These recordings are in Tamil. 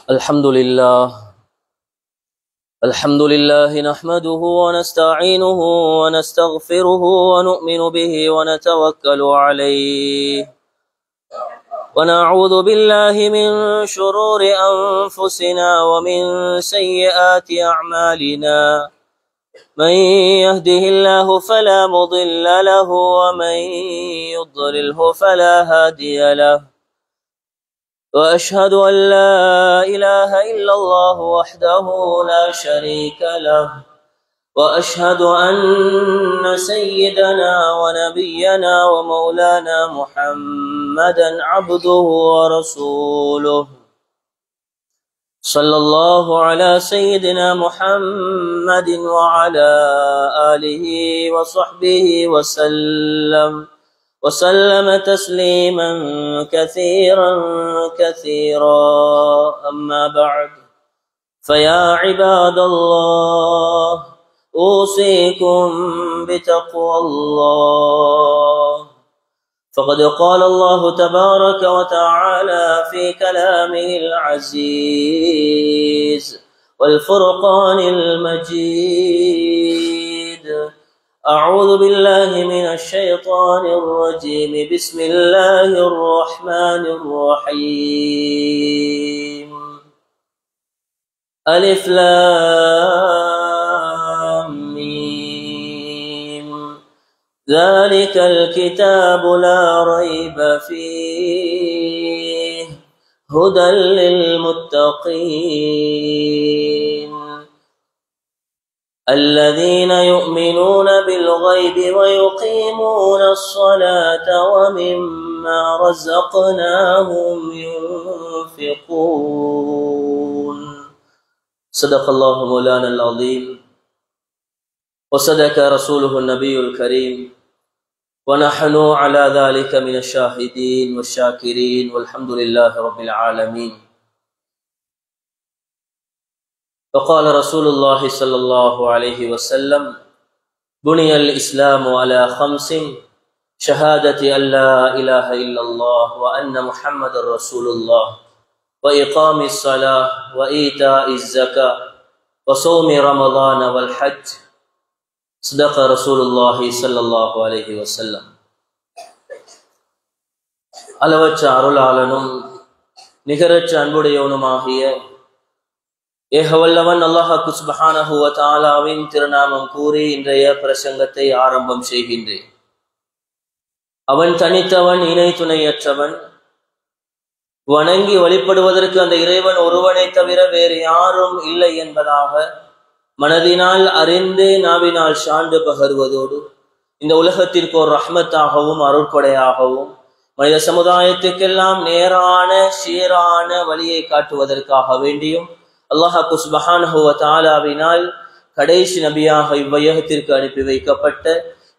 الحمد لله نحمده ونستعينه ونستغفره ونؤمن به ونتوكل عليه ونعوذ بالله من شرور أنفسنا ومن سيئات أعمالنا من يهده الله فلا مضل له ومن يضلله فلا هادي له وأشهد أن لا إله إلا الله وحده لا شريك له وأشهد أن سيدنا ونبينا ومولانا محمدا عبده ورسوله صلى الله على سيدنا محمد وعلى آله وصحبه وسلم تسليما كثيرا أما بعد فيا عباد الله أوصيكم بتقوى الله فقد قال الله تبارك وتعالى في كلامه العزيز والفرقان المجيد أعوذ بالله من الشيطان الرجيم بسم الله الرحمن الرحيم ألف لام ميم ذلك الكتاب لا ريب فيه هدى للمتقين الذين يؤمنون بالغيب ويقيمون الصلاة ومما رزقناهم ينفقون صدق الله مولانا العظيم وصدق رسوله النبي الكريم ونحن على ذلك من الشاهدين والشاكرين والحمد لله رب العالمين. وقال رسول الله صلى الله عليه وسلم بني الإسلام على 5: شهادة أن لا إله إلا الله وأن محمد رسول الله وإقام الصلاة وإيتاء الزكاة وصوم رمضان والحج. صدق رسول الله صلى الله عليه وسلم. அளவற்ற அருளாளனும் நிகரற்ற அன்புடையவனுமாகிய ஏகவல்லவன் அல்லாஹ் சுப்ஹானஹு வ தஆலாவின் திருநாமம் கூறி இன்றைய பிரசங்கத்தை ஆரம்பம் செய்கின்றேன். அவன் தனித்தவன், இணை துணையற்றவன். வணங்கி வழிபடுவதற்கு அந்த இறைவன் ஒருவனை தவிர வேறு யாரும் இல்லை என்பதாக மனதினால் அறிந்து நாவினால் சான்று பகர்வதோடு இந்த உலகத்திற்கு ஒரு ரஹ்மத்தாகவும் அருட்கொடையாகவும் மனித சமுதாயத்துக்கெல்லாம் நேரான சீரான வழியை காட்டுவதற்காக வேண்டியும் அல்லாஹ் சுப்ஹானஹு வ தஆலாவினால் கடைசி நபியாக இவ்வையகத்திற்கு அனுப்பி வைக்கப்பட்ட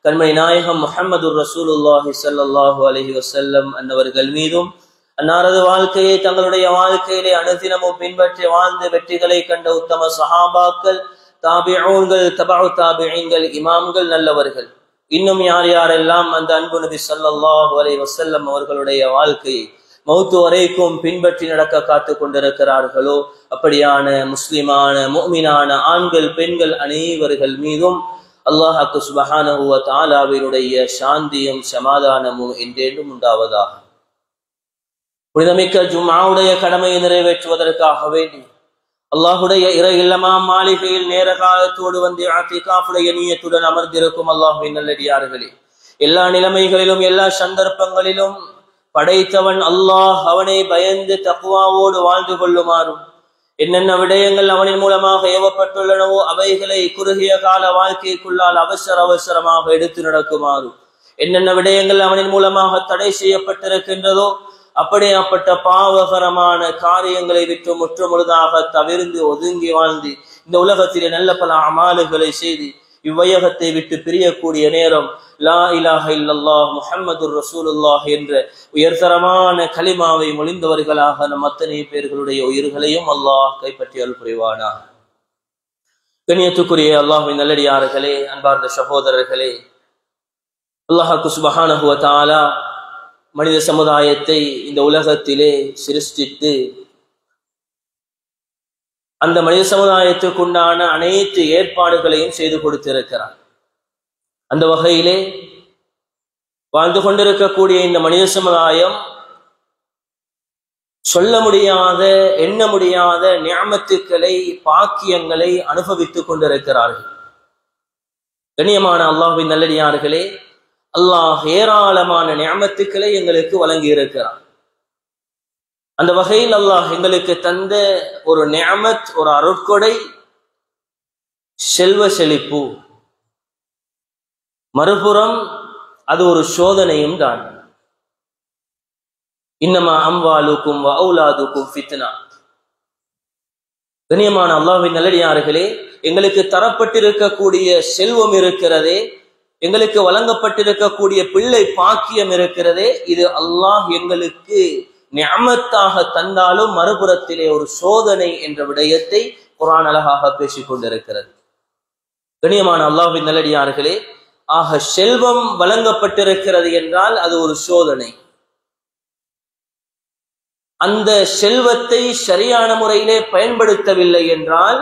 கண்மணி நாயகம் முஹம்மதுர் ரசூலுல்லாஹி ஸல்லல்லாஹு அலைஹி வஸல்லம் அன்னவர்கள் மீதும் அன்னாரது வாழ்க்கையை தங்களுடைய வாழ்க்கையிலே அனுதினமும் பின்பற்றி வாழ்ந்து வெற்றிகளை கண்ட உத்தம சஹாபாக்கள், தாபிஊன்கள், தபஉ தாபிஈன்கள், இமாம்கள், நல்லவர்கள், இன்னும் யார் யாரெல்லாம் அந்த அன்பு நபி ஸல்லல்லாஹு அலைஹி வஸல்லம் அவர்களுடைய வாழ்க்கையை மௌத்து வரைக்கும் பின்பற்றி நடக்க காத்து கொண்டிருக்கிறார்களோ அப்படியான முஸ்லிமான முஃமினான ஆண்கள், பெண்கள் அனைவர்கள் மீதும் அல்லாஹ் சுப்ஹானஹு வ தஆலாவினுடைய சாந்தியும் சமாதானமும் என்றென்றும் உண்டாவதாக. புனிதமிக்க ஜும்ஆவுடைய கடமையை நிறைவேற்றுவதற்காக வேண்டி அல்லாஹுடைய இறை இல்லமாம் மாளிகையில் நேர காலத்தோடு வந்து இஅ்திகாஃபுடைய நியத்துடன் அமர்ந்திருக்கும் அல்லாஹ்வின் நல்லடியார்களே, எல்லா நிலைமைகளிலும் எல்லா சந்தர்ப்பங்களிலும் படைத்தவன் அல்லாஹ் அவனை பயந்து தக்வாவோடு வாழ்ந்து கொள்ளுமாறும், என்னென்ன விடயங்கள் அவனின் மூலமாக ஏவப்பட்டுள்ளனவோ அவைகளை குறுகிய கால வாழ்க்கைக்குள்ளால் அவசரமாக எடுத்து நடக்குமாறும், என்னென்ன விடயங்கள் அவனின் மூலமாக தடை செய்யப்பட்டிருக்கின்றதோ அப்படியாப்பட்ட பாவகரமான காரியங்களை விட்டு முற்றுமுழுதாக தவிர்ந்து ஒதுங்கி வாழ்ந்து இந்த உலகத்திலே நல்ல பல அமாலுகளை செய்து இவ்வையகத்தை விட்டு பிரியக்கூடிய நேரம் லா இலாஹ இல்லல்லாஹ் முஹம்மதுர் ரசூலுல்லாஹ் என்ற உயர்தரமான கலிமாவை மொழிந்தவர்களாக நம் அத்தனை பேர்களுடைய உயிர்களையும் அல்லாஹ் கைப்பற்றி அருள் புரிவானாக. கண்ணியத்துக்குரிய அல்லாஹ்வின் நல்லடியார்களே, அன்பார்ந்த சகோதரர்களே, அல்லாஹ் சுப்ஹானஹு வ தஆலா மனித சமுதாயத்தை இந்த உலகத்திலே சிருஷ்டித்து அந்த மனித சமுதாயத்துக்குண்டான அனைத்து ஏற்பாடுகளையும் செய்து கொடுத்திருக்கிறார். அந்த வகையிலே வாழ்ந்து கொண்டிருக்கக்கூடிய இந்த மனித சமுதாயம் சொல்ல முடியாத எண்ண முடியாத நிஅமத்துக்களை பாக்கியங்களை அனுபவித்துக் கொண்டிருக்கிறார்கள். கண்ணியமான அல்லாஹ்வின் நல்லடியார்களே, அல்லாஹ் ஏராளமான நிஅமத்துக்களை எங்களுக்கு வழங்கி இருக்கிறார். அந்த வகையில் அல்லாஹ் எங்களுக்கு தந்த ஒரு நிஅமத், ஒரு அருட்கொடை செல்வ செழிப்பு. மறுபுறம் அது ஒரு சோதனையும் தான். இன்னமா அம்வாலுக்கும் வ அவுலாதுக்கும் ஃபித்னா. கண்ணியமான அல்லாஹ்வின் நல்லடியார்களே, எங்களுக்கு தரப்பட்டிருக்கக்கூடிய செல்வம் இருக்கிறதே, எங்களுக்கு வழங்கப்பட்டிருக்கக்கூடிய பிள்ளை பாக்கியம் இருக்கிறதே, இது அல்லாஹ் எங்களுக்கு நிஅமத்தாக தந்தாலும் மறுபுறத்திலே ஒரு சோதனை என்ற விடயத்தை குர்ஆன் அழகாக பேசிக் கொண்டிருக்கிறது. கண்ணியமான அல்லாஹ்வின் நல்லடியார்களே, ஆக செல்வம் வழங்கப்பட்டிருக்கிறது என்றால் அது ஒரு சோதனை. அந்த செல்வத்தை சரியான முறையிலே பயன்படுத்தவில்லை என்றால்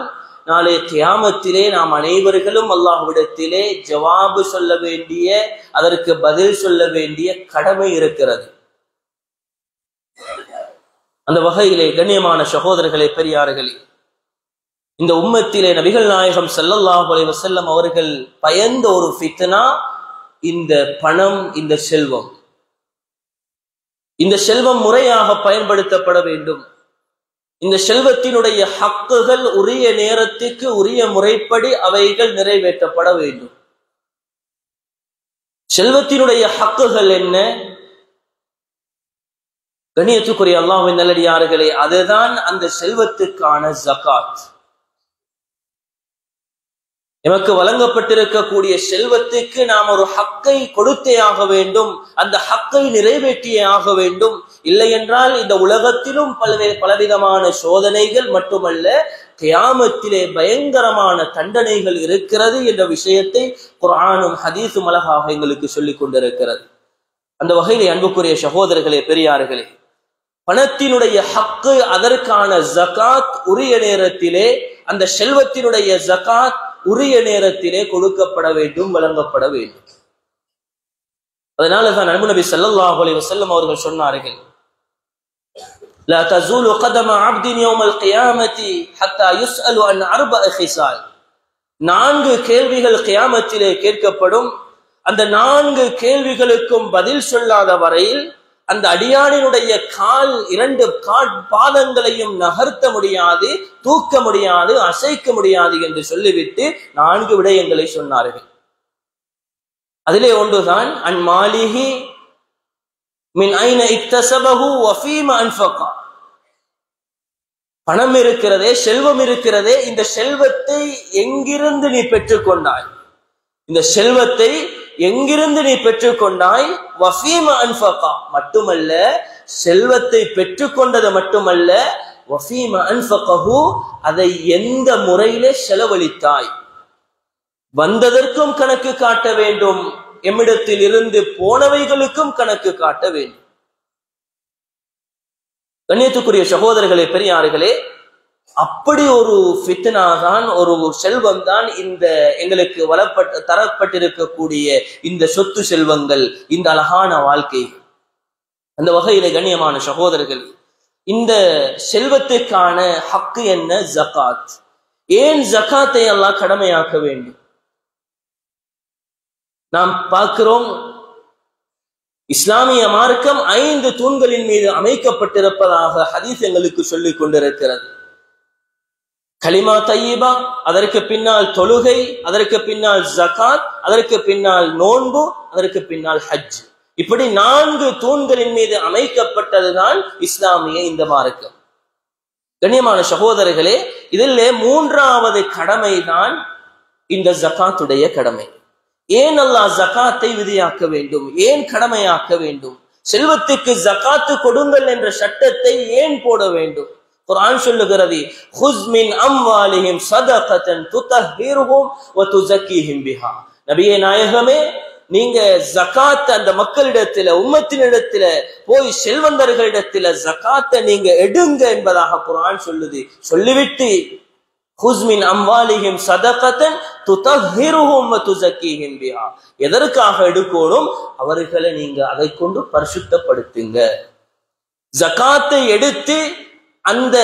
நாளை கியாமத்திலே நாம் அனைவர்களும் அல்லாஹ்விடத்திலே ஜவாபு சொல்ல வேண்டிய, அதற்கு பதில் சொல்ல வேண்டிய கடமை இருக்கிறது. அந்த வகையிலே கண்ணியமான சகோதரர்களே, பெரியார்களே, இந்த உம்மத்திலே நபிகள் நாயகம் ஸல்லல்லாஹு அலைஹி வஸல்லம் அவர்கள் பயந்த ஒரு ஃபித்னா இந்த பணம், இந்த செல்வம். இந்த செல்வம் முறையாக பயன்படுத்தப்பட வேண்டும். இந்த செல்வத்தினுடைய ஹக்குகள் உரிய நேரத்துக்கு உரிய முறைப்படி அவைகள் நிறைவேற்றப்பட வேண்டும். செல்வத்தினுடைய ஹக்குகள் என்ன? கண்ணியத்துக்குரிய அல்லாஹ்வின் நல்லடியார்களே, அதுதான் அந்த செல்வத்துக்கான ஜகாத். எமக்கு வழங்கப்பட்டிருக்கக்கூடிய செல்வத்துக்கு நாம் ஒரு ஹக்கை கொடுத்தே ஆக வேண்டும், அந்த ஹக்கை நிறைவேற்றியே ஆக வேண்டும். இல்லை என்றால் இந்த உலகத்திலும் பலவிதமான சோதனைகள் மட்டுமல்ல, கியாமத்திலே பயங்கரமான தண்டனைகள் இருக்கிறது என்ற விஷயத்தை குர்ஆனும் ஹதீஸும் அழகாக எங்களுக்கு சொல்லிக் கொண்டிருக்கிறது. அந்த வகையிலே அன்புக்குரிய சகோதரர்களே, பெரியார்களே, பணத்தினுடைய ஹக்கு, அதற்கான ஜகாத் உரிய நேரத்திலே, அந்த செல்வத்தினுடைய ஜகாத் உரிய நேரத்திலே கொடுக்கப்பட வேண்டும், வழங்கப்பட வேண்டும். அதனால தான் அன்பு நபி ஸல்லல்லாஹு அலைஹி வஸல்லம் அவர்கள் சொன்னார்கள், லா தஸூலு கதம அப்தின் யௌமல் கியாமத்தி ஹத்தா யுஸ்அலு அன் அர்பஅ ஹிசால். 4 கேள்விகள் கியாமத்திலே கேட்கப்படும். அந்த 4 கேள்விகளுக்கும் பதில் சொல்லாத வரையில் அந்த அடியானினுடைய கால் 2 பாதங்களையும் நகர்த்த முடியாது, தூக்க முடியாது, அசைக்க முடியாது என்று சொல்லிவிட்டு 4 விடயங்களை சொன்னார்கள். அதிலே ஒன்றுதான் அன் மாலிஹி மின் ஐன இக்தஸபஹு வ ஃபீமா அன்ஃபகா. பணம் இருக்கிறதே, செல்வம் இருக்கிறதே, இந்த செல்வத்தை எங்கிருந்து நீ பெற்றுக்கொண்டாய்? இந்த செல்வத்தை எங்கிருந்து நீ பெற்றுக்கொண்டாய்? வஃபீமா அன்ஃபகா. மட்டுமல்ல, செல்வத்தை பெற்றுக்கொண்டது மட்டுமல்ல, வஃபீமா அன்ஃபகஹு, அதை எந்த முறையிலே செலவழித்தாய்? வந்ததற்கும் கணக்கு காட்ட வேண்டும், எம்மிடத்தில் இருந்து போனவைகளுக்கும் கணக்கு காட்ட வேண்டும். கண்ணியத்துக்குரிய சகோதரர்களே, பெரியார்களே, அப்படி ஒரு ஃபித்னா தான், ஒரு செல்வம் தான் இந்த எங்களுக்கு தரப்பட்டிருக்கக்கூடிய இந்த சொத்து செல்வங்கள், இந்த அழகான வாழ்க்கை. அந்த வகையிலே கண்ணியமான சகோதரர்கள், இந்த செல்வத்துக்கான ஹக்கு என்ன? ஜகாத். ஏன் ஜகாத்தை அல்லாஹ் கடமையாக்க வேண்டும்? நாம் பார்க்கிறோம், இஸ்லாமிய மார்க்கம் 5 தூண்களின் மீது அமைக்கப்பட்டிருப்பதாக ஹதீஸ் எங்களுக்கு சொல்லிக் கொண்டிருக்கிறது. கலிமா தய்யிபா, அதற்கு பின்னால் தொழுகை, அதற்கு பின்னால் ஜகாத், அதற்கு பின்னால் நோன்பு, அதற்கு பின்னால் ஹஜ். இப்படி 4 தூண்களின் மீது அமைக்கப்பட்டதுதான் இஸ்லாமிய இந்த மார்க்கம். கண்ணியமான சகோதரர்களே, இதில் 3வது கடமை தான் இந்த ஜகாத்துடைய கடமை. ஏன் அல்லாஹ் ஜகாத்தை விதியாக்க வேண்டும்? ஏன் கடமையாக்க வேண்டும்? செல்வத்துக்கு ஜகாத்து கொடுங்கள் என்ற சட்டத்தை ஏன் போட வேண்டும்? குர்ஆன் சொல்லுகிறது, "குஸ் மின் அம்வாலிஹிம் ஸதகத்தன் துதஹிருஹும் வ துஸக்கிஹிம் பிஹா." நபியே நாயகமே, நீங்க ஜகாத் அந்த மக்களிடத்துல, உம்மத்தினிடத்துல போய் செல்வந்தர்களிடத்துல ஜகாத்தை நீங்க எடுங்க என்பதாக குர்ஆன் சொல்லுது. சொல்லிவிட்டு குஸ் மின் அம்வாலிஹிம் ஸதகத்தன் துதஹிருஹும் வ துஸக்கீஹிம் பிஹா. எதற்காக எடுக்கணும்? அவர்களை நீங்க அதை கொண்டு பரிசுத்தப்படுத்துங்க. ஜகாத்தை எடுத்து அந்த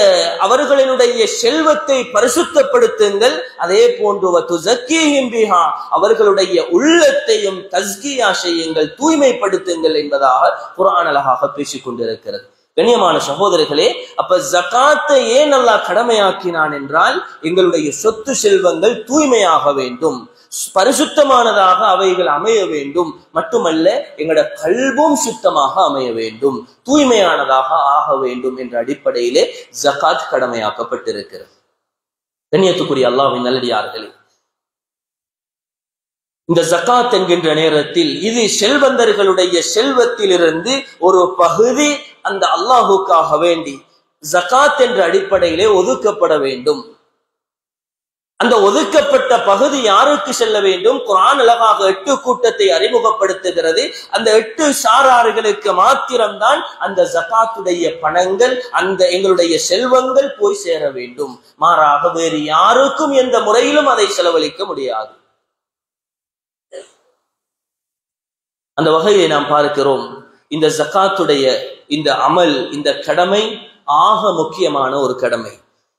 அவர்களினுடைய செல்வத்தை பரிசுத்தப்படுத்துங்கள். அதே போன்று வ துஸக்கீஹிம் பிஹா, அவர்களுடைய உள்ளத்தையும் தஸ்கியா செய்யுங்கள், தூய்மைப்படுத்துங்கள் என்பதாக குர்ஆன் அழகாக பேசிக் கொண்டிருக்கிறது. கண்ணியமான சகோதரர்களே, அப்ப ஜகாத்தை ஏன் அல்லாஹ் கடமையாக்கினான் என்றால், எங்களுடைய சொத்து செல்வங்கள் தூய்மையாக வேண்டும், பரிசுத்தமானதாக அவைகள் அமைய வேண்டும். மட்டுமல்ல, எங்களோட கல்வும் சுத்தமாக அமைய வேண்டும், தூய்மையானதாக ஆக வேண்டும் என்ற அடிப்படையிலே ஜகாத் கடமையாக்கப்பட்டிருக்கிறது. கண்ணியத்துக்குரிய அல்லாஹ்வின் நல்லடியார்களே, இந்த ஜகாத் என்கின்ற நேரத்தில் இது செல்வந்தர்களுடைய செல்வத்திலிருந்து ஒரு பகுதி அந்த அல்லாஹுக்காக வேண்டி ஜகாத் என்ற அடிப்படையிலே ஒதுக்கப்பட வேண்டும். அந்த ஒதுக்கப்பட்ட பகுதி யாருக்கு செல்ல வேண்டும்? குர்ஆன் அழகாக 8 கூட்டத்தை அறிமுகப்படுத்துகிறது. அந்த 8 சாரார்களுக்கு மாத்திரம்தான் அந்த ஜகாத்துடைய பணங்கள், அந்த எங்களுடைய செல்வங்கள் போய் சேர வேண்டும். மாறாக வேறு யாருக்கும் எந்த முறையிலும் அதை செலவழிக்க முடியாது. அந்த வகையை நாம் பார்க்கிறோம். இந்த ஜகாத்துடைய இந்த அமல், இந்த கடமை ஆக முக்கியமான ஒரு கடமை.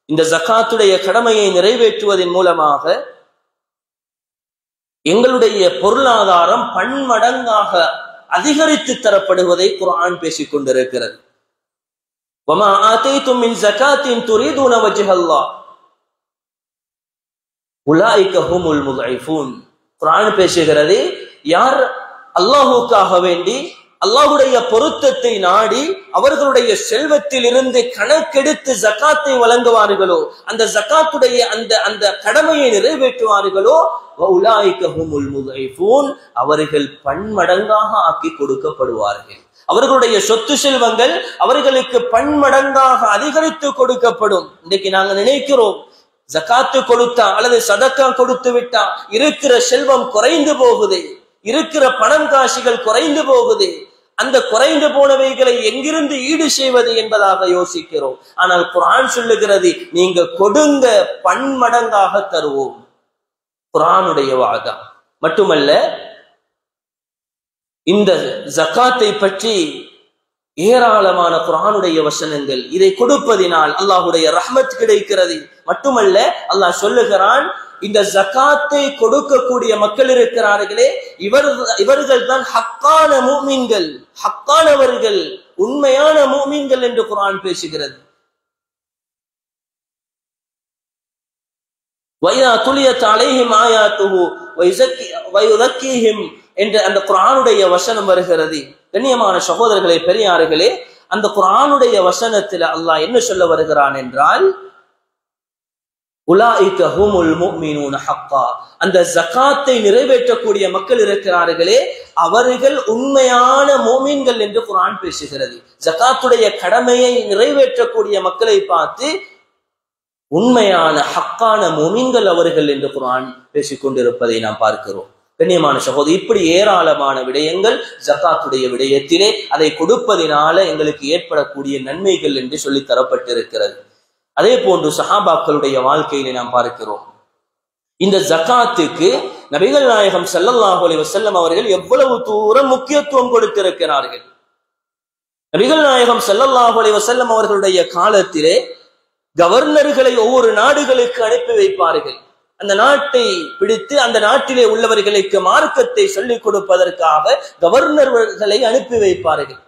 இந்த ஜகாத்துடைய கடமையை நிறைவேற்றுவதன் மூலமாக எங்களுடைய பொருளாதாரம் பன்மடங்காக அதிகரித்து தரப்படுவதை குர்ஆன் பேசிக் கொண்டிருக்கிறது. வமா ஆதைதும் மின் ஜகாத்தின் துரீதுன வஜ்ஹல்லாஹ் உலாயிக ஹுமுல் முضعفூன். குர்ஆன் பேசுகிறது, யார் அல்லாஹ்வுக்காக வேண்டி அல்லாஹ்வுடைய பொருத்தத்தை நாடி அவர்களுடைய செல்வத்தில் இருந்து கணக்கெடுத்து ஜகாத்தை வழங்குவார்களோ, அந்த ஜகாத்துடைய அந்த கடமையை நிறைவேற்றுவார்களோ, வஉலாயிக ஹுமுல் முضعفூன், அவர்கள் பன்மடங்காக ஆக்கி கொடுக்கப்படுவார்கள். அவர்களுடைய சொத்து செல்வங்கள் அவர்களுக்கு பன்மடங்காக அதிகரித்து கொடுக்கப்படும். இன்னைக்கு நாங்க நினைக்கிறோம், ஜகாத்து கொடுத்தா அல்லது சதக்கா கொடுத்து விட்டா இருக்கிற செல்வம் குறைந்து போகுது, இருக்கிற பணம் காசுகள் குறைந்து போகுது, அந்த குறைந்து போனவைகளை எங்கிருந்து ஈடு செய்வது என்பதாக யோசிக்கிறோம். ஆனால் குர்ஆன் சொல்லுகிறது, நீங்க கொடுங்க, பன்மடங்காக தருவோம். குர்ஆனுடைய வாதம் மட்டுமல்ல, இந்த ஜகாத்தை பற்றி ஏராளமான குர்ஆனுடைய வசனங்கள். இதை கொடுப்பதினால் அல்லாஹ்வுடைய ரஹ்மத் கிடைக்கிறது. மட்டுமல்ல, அல்லாஹ் சொல்லுகிறான், இந்த ஜகாத்தை கொடுக்கக்கூடிய மக்கள் இருக்கிறார்களே, இவர்கள் தான் ஹக்கான முஃமின்கள், ஹக்கானவர்கள், உண்மையான முஃமின்கள் என்று குர்ஆன் பேசுகிறது. வயா துலியத் அலைஹிம் ஆயாத்துஹு வயுஸக்கீஹிம் என்ற அந்த குர்ஆனுடைய வசனம் வருகிறது. கண்ணியமான சகோதரர்களே, பெரியார்களே, அந்த குர்ஆனுடைய வசனத்தில் அல்லாஹ் என்ன சொல்ல வருகிறான் என்றால், உலாயிக ஹுமுல் முஃமினூன ஹக்கா, அந்த ஜகாத்தை நிறைவேற்றக்கூடிய மக்கள் இருக்கிறார்களே, அவர்கள் உண்மையான முஃமின்கள் என்று குர்ஆன் பேசுகிறது. ஜகாத்துடைய கடமையை நிறைவேற்றக்கூடிய மக்களை பார்த்து உண்மையான ஹக்கான முஃமின்கள் அவர்கள் என்று குர்ஆன் பேசிக் கொண்டிருப்பதை நாம் பார்க்கிறோம். கண்ணியமான சகோதரி, இப்படி ஏராளமான விடயங்கள் ஜகாத்துடைய விடயத்திலே அதை கொடுப்பதினால எங்களுக்கு ஏற்படக்கூடிய நன்மைகள் என்று சொல்லி தரப்பட்டிருக்கிறது. அதே போன்று சஹாபாக்களுடைய வாழ்க்கையிலே நாம் பார்க்கிறோம். இந்த ஜகாத்துக்கு நபிகள் நாயகம் ஸல்லல்லாஹு அலைஹி வஸல்லம் அவர்கள் எவ்வளவு தூரம் முக்கியத்துவம் கொடுத்திருக்கிறார்கள். நபிகள் நாயகம் ஸல்லல்லாஹு அலைஹி வஸல்லம் அவர்களுடைய காலத்திலே கவர்னர்களை ஒவ்வொரு நாடுகளுக்கு அனுப்பி வைப்பார்கள். அந்த நாட்டை பிடித்து அந்த நாட்டிலே உள்ளவர்களுக்கு மார்க்கத்தை சொல்லிக் கொடுப்பதற்காக கவர்னர்களை அனுப்பி வைப்பார்கள்.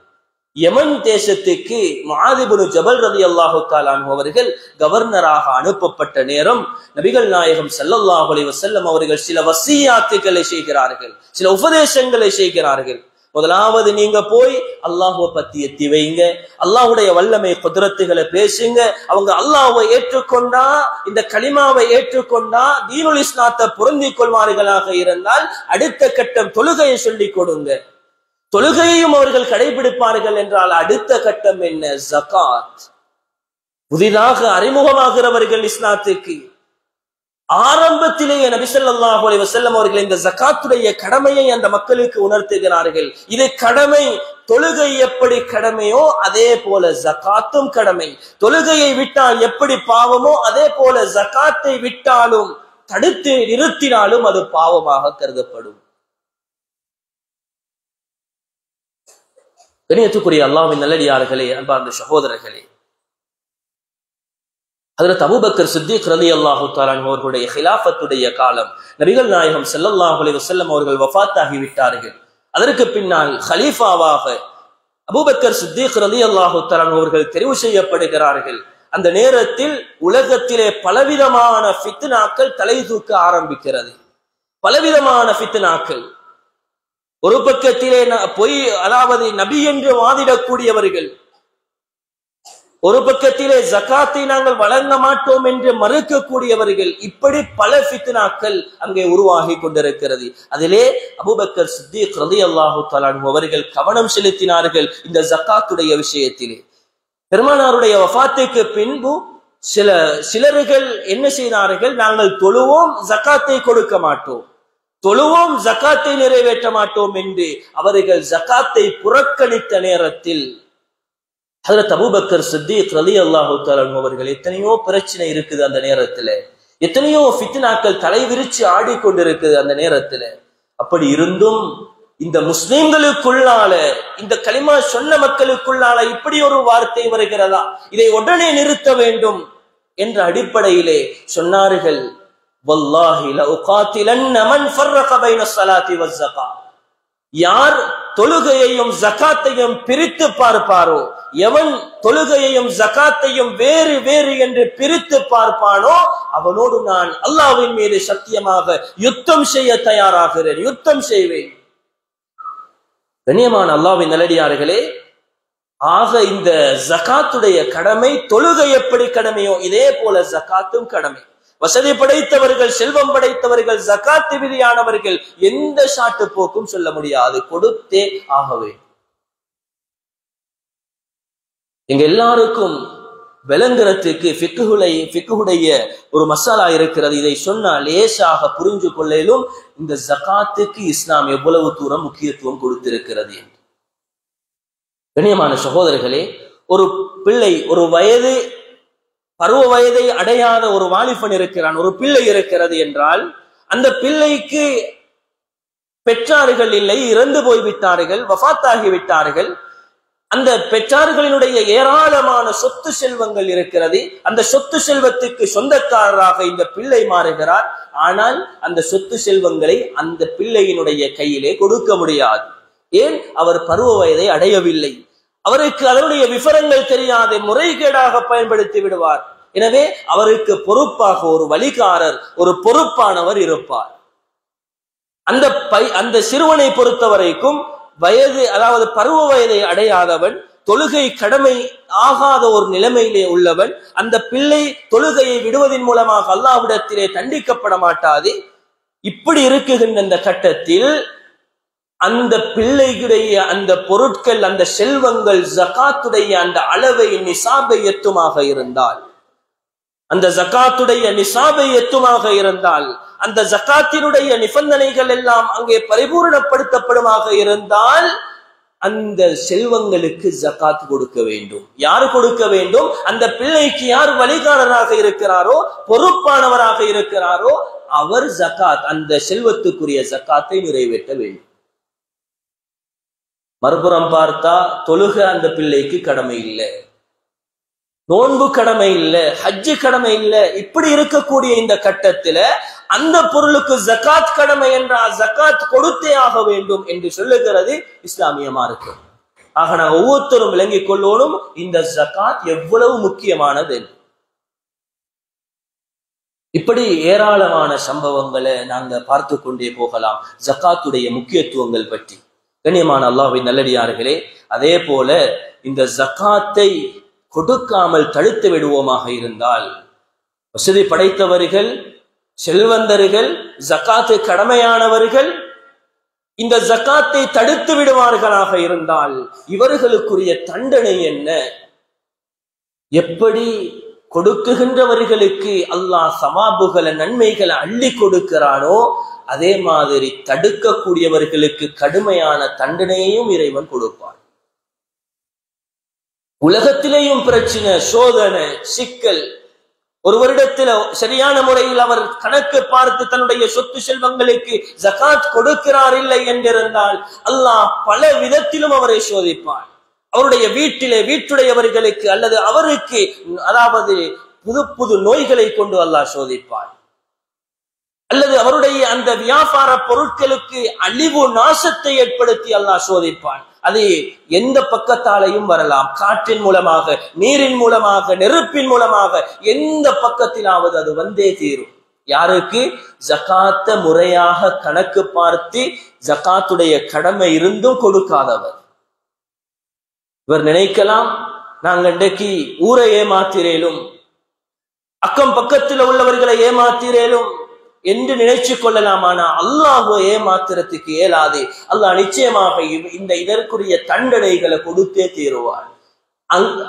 யமன் தேசத்துக்கு முஆத் இப்னு ஜபல் ரலியல்லாஹு தஆலா அன்ஹு அவர்கள் கவர்னராக அனுப்பப்பட்ட நேரம் நபிகள் நாயகம் ஸல்லல்லாஹு அலைஹி வஸல்லம் அவர்கள் சில வசியாத்துகளை செய்கிறார்கள், சில உபதேசங்களை செய்கிறார்கள். முதலாவது, நீங்க போய் அல்லாஹ்வை பத்தி எத்தி வைங்க, அல்லாஹ்வுடைய வல்லமை குத்ரத்துகளை பேசுங்க. அவங்க அல்லாஹ்வை ஏற்றுக்கொண்டா, இந்த கலிமாவை ஏற்றுக்கொண்டா, தீனுல் இஸ்லாத்தை பொருந்திக் கொள்வார்களாக இருந்தால் அடுத்த கட்டம் தொழுகையை சொல்லிக் கொடுங்க. தொழுகையையும் அவர்கள் கடைபிடிப்பார்கள் என்றால் அடுத்த கட்டம் என்ன? ஜகாத். புதிதாக அறிமுகமாகிறவர்கள் இஸ்லாத்துக்கு ஆரம்பத்திலேயே நபி ஸல்லல்லாஹு அலைஹி வஸல்லம் அவர்கள் இந்த ஜகாத்துடைய கடமையை அந்த மக்களுக்கு உணர்த்துகிறார்கள். இது கடமை, தொழுகை எப்படி கடமையோ அதே போல ஜகாத்தும் கடமை. தொழுகையை விட்டால் எப்படி பாவமோ அதே போல ஜகாத்தை விட்டாலும் தடுத்து நிறுத்தினாலும் அது பாவமாக கருதப்படும். கண்ணியத்துக்குரிய அல்லாஹ்வின் நல்லடியார்களே, அன்பார்ந்த சகோதரர்களே, ஹஜ்ரத் அபூபக்கர் சித்திக் ரலியல்லாஹு தஆலா அன்ஹு அவர்களுடைய ஹிலாஃபத்துடைய காலம், நபிகள் நாயகம் ஸல்லல்லாஹு அலைஹி வஸல்லம் அவர்கள் வஃபாத் ஆகிவிட்டார்கள். அதற்கு பின்னால் ஹலீஃபாவாக அபூபக்கர் சித்திக் ரலியல்லாஹு தஆலா அன்ஹு அவர்கள் தெரிவு செய்யப்படுகிறார்கள். அந்த நேரத்தில் உலகத்திலே பலவிதமான ஃபித்னாக்கள் தலை தூக்க ஆரம்பிக்கிறது. பலவிதமான ஃபித்னாக்கள். ஒரு பக்கத்திலே பொய், அதாவது நபி என்று வாதிடக்கூடியவர்கள், ஒரு பக்கத்திலே ஜகாத்தை நாங்கள் வழங்க மாட்டோம் என்று மறுக்கக்கூடியவர்கள், இப்படி பல ஃபித்னாக்கள் அங்கே உருவாகி கொண்டிருக்கிறது. அதிலே அபூபக்கர் சித்திக் ரலியல்லாஹு தஆலா அன்ஹு அவர்கள் கவனம் செலுத்தினார்கள் இந்த ஜகாத்துடைய விஷயத்திலே. பெருமானாருடைய வஃபாத்துக்கு பின்பு சிலர்கள் என்ன செய்தார்கள், நாங்கள் தொழுவோம் ஜகாத்தை கொடுக்க மாட்டோம், தொழுவோம் ஜகாத்தை நிறைவேற்ற மாட்டோம் என்று அவர்கள் ஜகாத்தை புறக்கணித்த நேரத்தில் ஹஜ்ரத் அபூபக்கர் சித்திக் ரலியல்லாஹு தஆலா அன்ஹு அவர்கள், எத்தனையோ பிரச்சனை இருக்குது அந்த நேரத்துல, எத்தனையோ ஃபித்னாக்கள் தலைவிரிச்சு ஆடிக்கொண்டிருக்குது அந்த நேரத்துல. அப்படி இருந்தும் இந்த முஸ்லிம்களுக்குள்ளால, இந்த கலிமா சொன்ன மக்களுக்குள்ளால இப்படி ஒரு வார்த்தை வருகிறதா, இதை உடனே நிறுத்த வேண்டும் என்ற அடிப்படையிலே சொன்னார்கள், வல்லாஹி லஉகாத்திலன்ன மன் ஃபர்ரக பைன ஸலாத்தி வஸ்ஸகா. யார் தொழுகையையும் ஜகாத்தையும் பிரித்து பார்ப்பாரோ, எவன் தொழுகையையும் ஜகாத்தையும் வேறு வேறு என்று பிரித்து பார்ப்பானோ அவனோடு நான் அல்லாஹ்வின் மீது சத்தியமாக யுத்தம் செய்ய தயாராகிறேன், யுத்தம் செய்வேன். கண்ணியமான அல்லாஹ்வின் நல்லடியார்களே, ஆக இந்த ஜகாத்துடைய கடமை தொழுகை எப்படி கடமையோ இதே போல ஜகாத்தும் கடமை. வசதி படைத்தவர்கள், செல்வம் படைத்தவர்கள், ஜகாத் விதியானவர்கள் எந்த சாட்டு போக்கும் சொல்ல முடியாது, கொடுத்தே ஆகவே. எங்க எல்லாருக்கும் விளங்குறதுக்கு ஃபிக்ஹுடைய ஒரு மசாலா இருக்கிறது. இதை சொன்னால் லேசாக புரிஞ்சு கொள்ளும் இந்த ஜகாத்துக்கு இஸ்லாம் எவ்வளவு தூரம் முக்கியத்துவம் கொடுத்திருக்கிறது என்று. கண்ணியமான சகோதரர்களே, ஒரு பிள்ளை, ஒரு பருவ வயதை அடையாத ஒரு வாலிபன் இருக்கிறான், ஒரு பிள்ளை இருக்கிறது என்றால், அந்த பிள்ளைக்கு பெற்றார்கள் இல்லை, இறந்து போய்விட்டார்கள், வஃபாத்தாகி விட்டார்கள். அந்த பெற்றார்களினுடைய ஏராளமான சொத்து செல்வங்கள் இருக்கிறது. அந்த சொத்து செல்வத்துக்கு சொந்தக்காரராக இந்த பிள்ளை மாறுகிறார். ஆனால் அந்த சொத்து செல்வங்களை அந்த பிள்ளையினுடைய கையிலே கொடுக்க முடியாது. ஏன்? அவர் பருவ வயதை அடையவில்லை. அவருக்கு அதனுடைய விவரங்கள் தெரியாத முறைகேடாக பயன்படுத்தி விடுவார். எனவே அவருக்கு பொறுப்பாக ஒரு வழிகாரர், ஒரு பொறுப்பானவர் இருப்பார். அந்த சிறுவனை பொறுத்த வரைக்கும் வயது, அதாவது பருவ வயதை அடையாதவன், தொழுகை கடமை ஆகாத ஒரு நிலைமையிலே உள்ளவன், அந்த பிள்ளை தொழுகையை விடுவதன் மூலமாக அல்லாஹ்விடத்திலே தண்டிக்கப்பட மாட்டாது. இப்படி இருக்குகின்ற அந்த கட்டத்தில் அந்த பிள்ளைகளுடைய அந்த பொருட்கள், அந்த செல்வங்கள் ஜகாத்துடைய அந்த அளவை நிசாபை எத்துமாக இருந்தால், அந்த ஜகாத்துடைய நிசாபை எத்துமாக இருந்தால், அந்த ஜகாத்தினுடைய நிபந்தனைகள் எல்லாம் அங்கே பரிபூர்ணப்படுத்தப்படுமாக இருந்தால், அந்த செல்வங்களுக்கு ஜகாத் கொடுக்க வேண்டும். யார் கொடுக்க வேண்டும்? அந்த பிள்ளைக்கு யார் வழிகாரராக இருக்கிறாரோ, பொறுப்பானவராக இருக்கிறாரோ, அவர் ஜகாத், அந்த செல்வத்துக்குரிய ஜகாத்தை நிறைவேற்ற வேண்டும். மறுபுறம் பார்த்தா தொழுக அந்த பிள்ளைக்கு கடமை இல்லை, நோன்பு கடமை இல்லை, ஹஜ்ஜு கடமை இல்லை. இப்படி இருக்கக்கூடிய இந்த கட்டத்துல அந்த பொருளுக்கு ஜகாத் கடமை என்றால் ஜகாத் கொடுத்தே ஆக வேண்டும் என்று சொல்லுகிறது இஸ்லாமிய மார்க்கம். ஆக நாங்கள் ஒவ்வொருத்தரும் விளங்கிக் கொள்ளணும் இந்த ஜகாத் எவ்வளவு முக்கியமானது. இப்படி ஏராளமான சம்பவங்களை நாங்க பார்த்து கொண்டே போகலாம் ஜகாத்துடைய முக்கியத்துவங்கள் பற்றி. கண்ணியமான அல்லாஹ்வின் நல்லடியார்களே, அதே போல இந்த ஜகாத்தை கொடுக்காமல் தடுத்து விடுவோமாக இருந்தால், வசதி படைத்தவர்கள், செல்வந்தர்கள், ஜகாத்து கடமையானவர்கள் இந்த ஜகாத்தை தடுத்து விடுவார்களாக இருந்தால் இவர்களுக்குரிய தண்டனை என்ன? எப்படி கொடுக்குகின்றவர்களுக்கு அல்லாஹ் சவாபுகளை, நன்மைகளை அள்ளி கொடுக்கிறானோ அதே மாதிரி தடுக்கக்கூடியவர்களுக்கு கடுமையான தண்டனையையும் இறைவன் கொடுப்பான். உலகத்திலேயும் பிரச்சனை, சோதனை, சிக்கல். ஒரு வருடத்தில் சரியான முறையில் அவர் கணக்கு பார்த்து தன்னுடைய சொத்து செல்வங்களுக்கு ஜகாத் கொடுக்கிறார் இல்லை என்றிருந்தால் அல்லாஹ் பல விதத்திலும் அவரை சோதிப்பான். அவருடைய வீட்டுடையவர்களுக்கு அல்லது அவருக்கு அதாவது புது புது நோய்களை கொண்டு அல்லாஹ் சோதிப்பான். அல்லது அவருடைய அந்த வியாபார பொருட்களுக்கு அழிவு நாசத்தை ஏற்படுத்தி அல்லாஹ் சோதிப்பான். அது எந்த பக்கத்தாலையும் வரலாம். காற்றின் மூலமாக, நீரின் மூலமாக, நெருப்பின் மூலமாக, எந்த பக்கத்திலாவது அது வந்தே தீரும். யாருக்கு? ஜகாத்த முறையாக கணக்கு பார்த்து ஜகாத்துடைய கடமை இருந்தும் கொடுக்காதவர். இவர் நினைக்கலாம், நாங்கள் இன்றைக்கு ஊரை ஏமாத்திரேலும், அக்கம் பக்கத்தில் உள்ளவர்களை ஏமாத்திரேலும் என்று நினைச்சு கொள்ளலாமானா அல்லாஹ்வை ஏமாத்திரத்துக்கு இயலாது. அல்லாஹ் நிச்சயமாக இதற்குரிய தண்டனைகளை கொடுத்தே தீருவார்.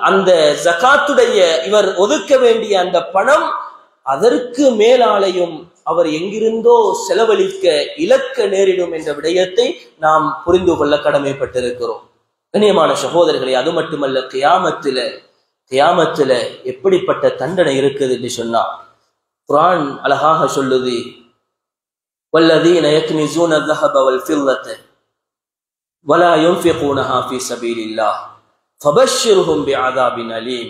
அந்த ஜகாத்துடைய இவர் ஒதுக்க வேண்டிய அந்த பணம் அதற்கு மேலாலையும் அவர் எங்கிருந்தோ செலவழிக்க இழக்க நேரிடும் என்ற விடயத்தை நாம் புரிந்து கொள்ள கடமைப்பட்டிருக்கிறோம். கண்ணியமான சகோதரர்களே, அது மட்டுமல்ல, கியாமத்துல எப்படிப்பட்ட தண்டனை இருக்குது என்று சொன்னா குர்ஆன் அழகாக சொல்லுது, வல்லதீன யக்னிஸூன الذهب والفضة ولا ينفقونها في سبيل الله فبشرهم بعذاب أليم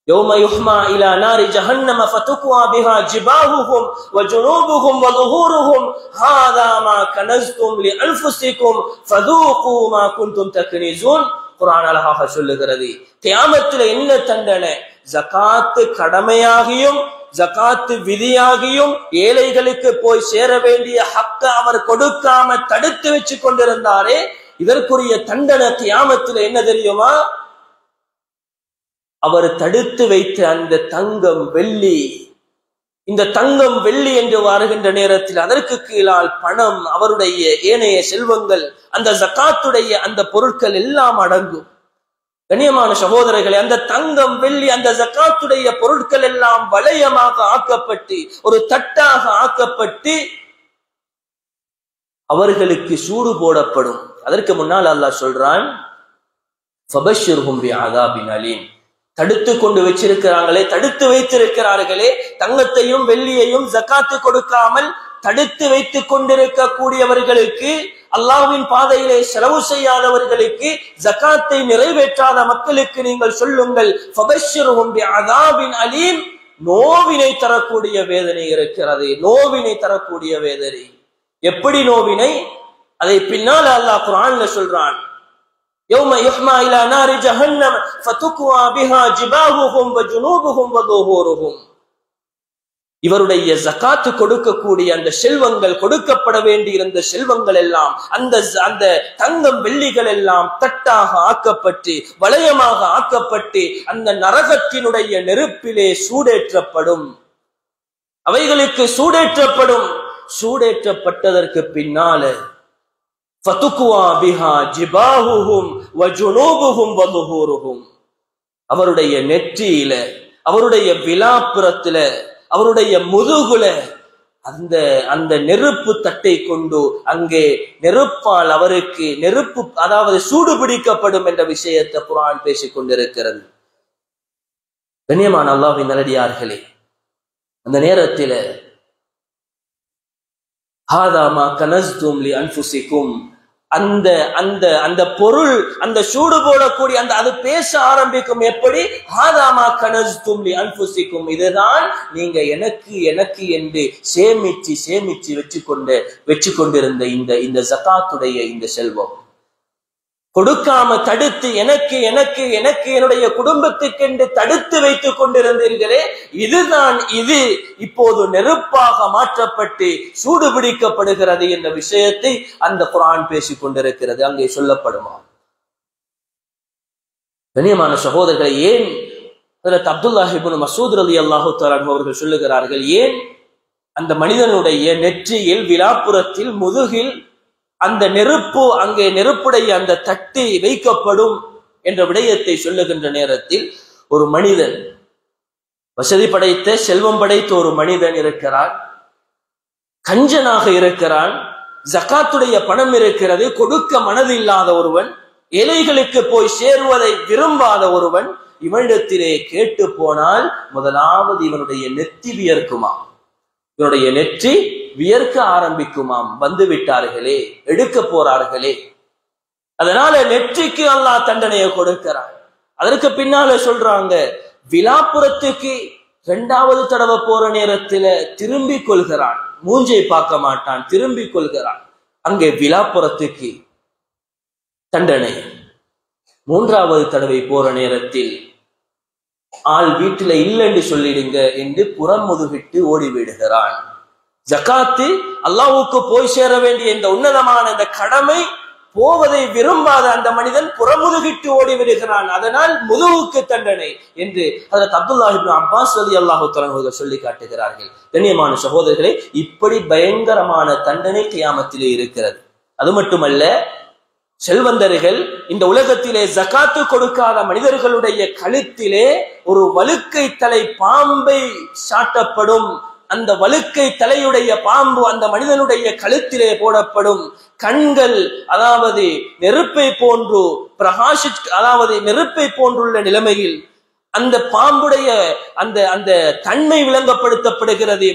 يوم يحمى إلى نار جهنم فتكوى بها جباههم وجنوبهم وظهورهم هذا ما كنزتم لأنفسكم فذوقوا ما كنتم تكنزون. குர்ஆன் அழகாக சொல்லுகிறது, கியாமத்தில் என்ன தண்டனை? ஜகாத் கடமையாகியும் ஜகாத்து விதியாகியும் ஏழைகளுக்கு போய் சேர வேண்டிய ஹக்க அவர் கொடுக்காம தடுத்து வச்சு கொண்டிருந்தாரே, இதற்குரிய தண்டனை கியாமத்தில் என்ன தெரியுமா? அவர் தடுத்து வைத்த அந்த தங்கம் வெள்ளி, இந்த தங்கம் வெள்ளி என்று வருகின்ற நேரத்தில் அதற்கு கீழால் பணம், அவருடைய ஏனைய செல்வங்கள், அந்த ஜகாத்துடைய அந்த பொருட்கள் எல்லாம் அடங்கும். கண்ணியமான சகோதரர்களே, அந்த தங்கம் வெள்ளி அந்த ஜகாத்துடைய பொருட்கள் எல்லாம் வளையமாக ஆக்கப்பட்டு ஒரு தட்டாக ஆக்கப்பட்டு அவர்களுக்கு சூடு போடப்படும். அதற்கு முன்னால் அல்லாஹ் சொல்றான், ஃபபஷ்ஷிர்ஹும் பிஅஸாபின் அலீம். தடுத்து கொண்டு வச்சிருக்கிறாங்களே, தடுத்து வைத்திருக்கிறார்களே, தங்கத்தையும் வெள்ளியையும் ஜகாத்து கொடுக்காமல் தடுத்து வைத்துக் கொண்டிருக்க கூடியவர்களுக்கு, அல்லாஹ்வின் பாதையிலே செலவு செய்யாதவர்களுக்கு, ஜகாத்தை நிறைவேற்றாத மக்களுக்கு நீங்கள் சொல்லுங்கள், ஃபபஷ்ஷிர்ஹும் பிஅஸாபின் அலீம். நோவினை தரக்கூடிய வேதனை இருக்கிறது, நோவினை தரக்கூடிய வேதனை. எப்படி நோவினை? அதை பின்னால் அல்லாஹ் குர்ஆன்ல சொல்றான், யௌம யுஹ்மா இலா நாரி ஜஹன்னம் ஃபதுக்வா பிஹா ஜிபாஹுஹும் வஜுனூபுஹும் வதுஹூருஹும். இவருடைய ஜகாத்து கொடுக்கக்கூடிய அந்த செல்வங்கள், கொடுக்கப்பட வேண்டியிருந்த செல்வங்கள் எல்லாம், அந்த தங்கம் வெள்ளிகள் எல்லாம் தட்டாக ஆக்கப்பட்டு வளையமாக ஆக்கப்பட்டு அந்த நரகத்தினுடைய நெருப்பிலே சூடேற்றப்படும். அவைகளுக்கு சூடேற்றப்படும். சூடேற்றப்பட்டதற்கு பின்னால ஃபதுக்வா பிஹா ஜிபாஹுஹும் வஜுனூபுஹும் வதுஹூருஹும். அவருடைய நெற்றியில, அவருடைய விலாப்புறத்துல, அவருடைய முதுகுல அந்த நெருப்பு தட்டை கொண்டு அங்கே நெருப்பால் அவருக்கு நெருப்பு, அதாவது சூடு பிடிக்கப்படும் என்ற விஷயத்தை குர்ஆன் பேசிக் கொண்டிருக்கிறது. கண்ணியமான அல்லாஹ்வின் நல்லடியார்களே, அந்த நேரத்தில் ஹாதா மா கனஸ்தும் லி அன்ஃபுசிக்கும், அந்த பொருள், அந்த சூடு போடக்கூடிய அந்த அது பேச ஆரம்பிக்கும். எப்படி? ஹாதாமா கனஸ்தும் லி அன்ஃபுசிக்கும், இதுதான் நீங்க எனக்கு என்று சேமிச்சு வச்சு கொண்டிருந்த இந்த ஜகாத்துடைய இந்த செல்வம். கொடுக்காம தடுத்து எனக்கு என்னுடைய குடும்பத்துக்கு என்று தடுத்து வைத்துக் கொண்டிருந்தீர்களே, இதுதான் இது இப்போது நெருப்பாக மாற்றப்பட்டு சூடு பிடிக்கப்படுகிறது என்ற விஷயத்தை அந்த குர்ஆன் பேசிக் கொண்டிருக்கிறது. அங்கே சொல்லப்படுமா? கண்ணியமான சகோதரர்களை, ஏன் ஹஜ்ரத் அப்துல்லாஹ் இப்னு மஸ்ஊத் ரலியல்லாஹு தஆலா அவர்கள் சொல்லுகிறார்கள், ஏன் அந்த மனிதனுடைய நெற்றியில், விலாப்புறத்தில், முதுகில் அந்த நெருப்பு, அங்கே நெருப்புடைய அந்த தட்டு வைக்கப்படும் என்ற விடயத்தை சொல்லுகின்ற நேரத்தில், ஒரு மனிதன், வசதி படைத்த செல்வம் படைத்த ஒரு மனிதன் இருக்கிறான், கஞ்சனாக இருக்கிறான், ஜகாத்துடைய பணம் இருக்கிறது, கொடுக்க மனது இல்லாத ஒருவன், ஏழைகளுக்கு போய் சேருவதை விரும்பாத ஒருவன் இவனிடத்திலே கேட்டு போனால் முதலாவது இவனுடைய நெற்றி வியர்க்குமாம், இவனுடைய நெற்றி வியர்க்க ஆரம்பிக்குமாம். வந்து விட்டார்களே, எடுக்க போறார்களே. அதனால நெற்றிக்கு அல்லாஹ் தண்டனையை கொடுக்கிறான். அதற்கு பின்னால சொல்றாங்க, விழாப்புறத்துக்கு 2வது தடவை போற நேரத்துல திரும்பி கொள்கிறான், மூஞ்சை பார்க்க மாட்டான், திரும்பி கொள்கிறான். அங்கே விழாப்புறத்துக்கு தண்டனை. 3வது தடவை போற நேரத்தில் ஆள் வீட்டுல இல்லைன்னு சொல்லிடுங்க என்று புறமுதுகிட்டு ஓடிவிடுகிறான். ஜகாத்து அல்லாஹ்வுக்கு போய் சேர வேண்டிய இந்த உன்னதமான இந்த கடமை போவதை விரும்பாத அந்த மனிதன் புறமுதுகிட்டு ஓடிவிடுகிறான். அதனால் முதுகுக்கு தண்டனை என்று ஹஜ்ரத் அப்துல்லாஹ் இப்னு அப்பாஸ் ரலியல்லாஹு தஆலா அவர்கள் சொல்லி காட்டுகிறார்கள். கண்ணியமான சகோதரர்களே, இப்படி பயங்கரமான தண்டனை கியாமத்திலே இருக்கிறது. அது மட்டுமல்ல, செல்வந்தர்கள் இந்த உலகத்திலே ஜகாத்து கொடுக்காத மனிதர்களுடைய கழுத்திலே ஒரு வழுக்கை தலை பாம்பை சாட்டப்படும். அந்த வழுக்கை தலையுடைய பாம்பு அந்த மனிதனுடைய கழுத்திலே போடப்படும். கண்கள் அதாவது நெருப்பை போன்று அதாவது நெருப்பை போன்றுள்ள நிலைமையில் அந்த பாம்புடைய அந்த அந்த தன்மை விளங்கப்படுத்தப்படுகிறது.